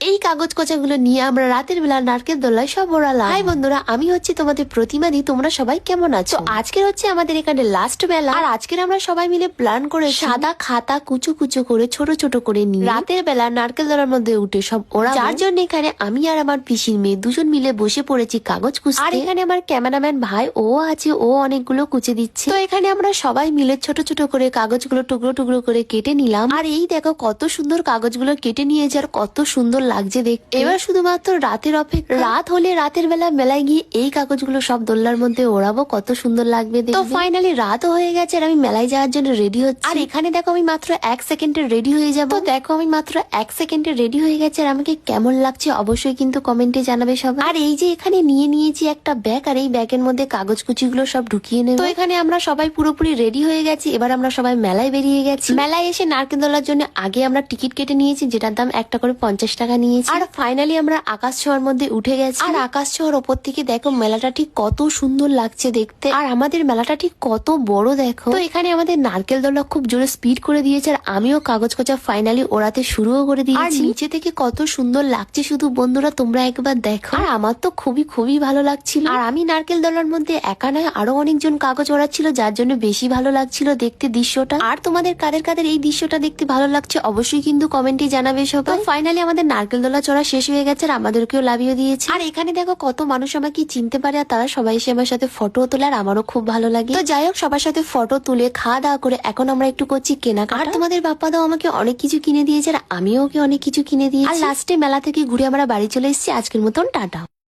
এই কাগজ কোচাগুলো নিয়ে আমরা রাতের বেলা নারকেল দোলায় সব ওড়ালাম। হাই বন্ধুরা, আমি হচ্ছে তোমাদের প্রতিমাদি। তোমরা সবাই কেমন আছো? আজকের হচ্ছে আমাদের এখানে লাস্ট বেলা, আর আজকের আমরা সবাই মিলে প্ল্যান করে সাদা খাতা কুচো কুচো করে ছোট ছোট করে নিয়ে রাতের বেলা নারকেল দোলার মধ্যে উঠে সব ওরা, যার জন্য এখানে আমি আর আমার পিসির মেয়ে দুজন মিলে বসে পড়েছি কাগজ কুচতে। আর এখানে আমার ক্যামেরাম্যান ভাই ও আছে, ও অনেকগুলো কুচে দিচ্ছে। তো এখানে আমরা সবাই মিলে ছোট ছোট করে কাগজগুলো টুকরো টুকরো করে কেটে নিলাম। আর এই দেখো কত সুন্দর কাগজগুলো কেটে নিয়েছে, আর কত সুন্দর লাগছে দেখতে। এবার শুধুমাত্র রাতের অপেক্ষা, রাত হলে রাতের বেলা মেলায় গিয়ে এই কাগজগুলো সব দোলনার মধ্যে ওড়াবো, কত সুন্দর লাগবে দেখতে। তো ফাইনালি রাতও হয়ে গেছে, আর আমি মেলায় যাওয়ার জন্য রেডি হচ্ছি। আর এখানে দেখো আমি মাত্র 1 সেকেন্ডে রেডি হয়ে যাবো। দেখো আমি মাত্র 1 সেকেন্ডে রেডি হয়ে গেছে, আর আমাকে কেমন লাগছে অবশ্যই কিন্তু কমেন্টে জানাবে সবাই। আর এই যে এখানে নিয়ে নিয়েছি একটা ব্যাগ, আর এই ব্যাগের মধ্যে কাগজ কুচিগুলো সব ঢুকিয়ে নেব। তো এখানে আমরা সবাই পুরোপুরি রেডি হয়ে গেছি। এবার আমরা সবাই মেলায় বেরিয়ে গেছি। মেলায় এসে নারকেল দোলার জন্য আগে আমরা টিকিট কেটে নিয়েছি, যেটার দাম একটা করে 50 টাকা নিয়েছি। আর ফাইনালি আমরা আকাশ ছোঁয়ার মধ্যে উঠে গেছি। আর আকাশ ছোঁয়ার ওপর থেকে দেখো মেলাটা ঠিক কত সুন্দর লাগছে দেখতে, আর আমাদের মেলাটা ঠিক কত বড় দেখো। তো এখানে আমাদের নারকেল দোলা খুব জোরে স্পিড করে দিয়েছে, আর আমিও কাগজ কোচা ফাইনালি ওড়াতে শুরুও করে দিয়েছি। আর নিচে থেকে কত সুন্দর লাগছে শুধু বন্ধুরা তোমরা একবার দেখো। আর আমার তো খুবই খুবই ভালো লাগছিল। আর আমি নারকেল দোলার মধ্যে একা নয়, আরো অনেকজন কাগজ ওড়াচ্ছিল, যার জন্য বেশি ভালো লাগছিল দেখতে দৃশ্যটা। আর তোমাদের কাদের কাদের এই দৃশ্যটা দেখতে ভালো লাগছে অবশ্যই কিন্তু কমেন্টে জানাবে সবাই। ফাইনালি আমাদের নারকেল দোলা চড়া শেষ হয়ে গেছে, আর আমাদেরকেও লাভিয়ে দিয়েছে। আর এখানে দেখো কত মানুষ আমাকে চিনতে পারে, আর তারা সবাই এসে আমার সাথে ফটো তোলে, আর আমারও খুব ভালো লাগে। তো যাই হোক, সবার সাথে ফটো তুলে খাওয়া দাওয়া করে এখন আমরা একটু করছি কেনাকাটা। আর তোমাদের বাপ্পা দাও আমাকে অনেক কিছু কিনে দিয়েছে, আর আমিও ওকে অনেক কিছু কিনে দিয়েছি। আর লাস্টে মেলা থেকে ঘুরে আমরা বাড়ি চলে এসেছি। আজকের মতন টাটা।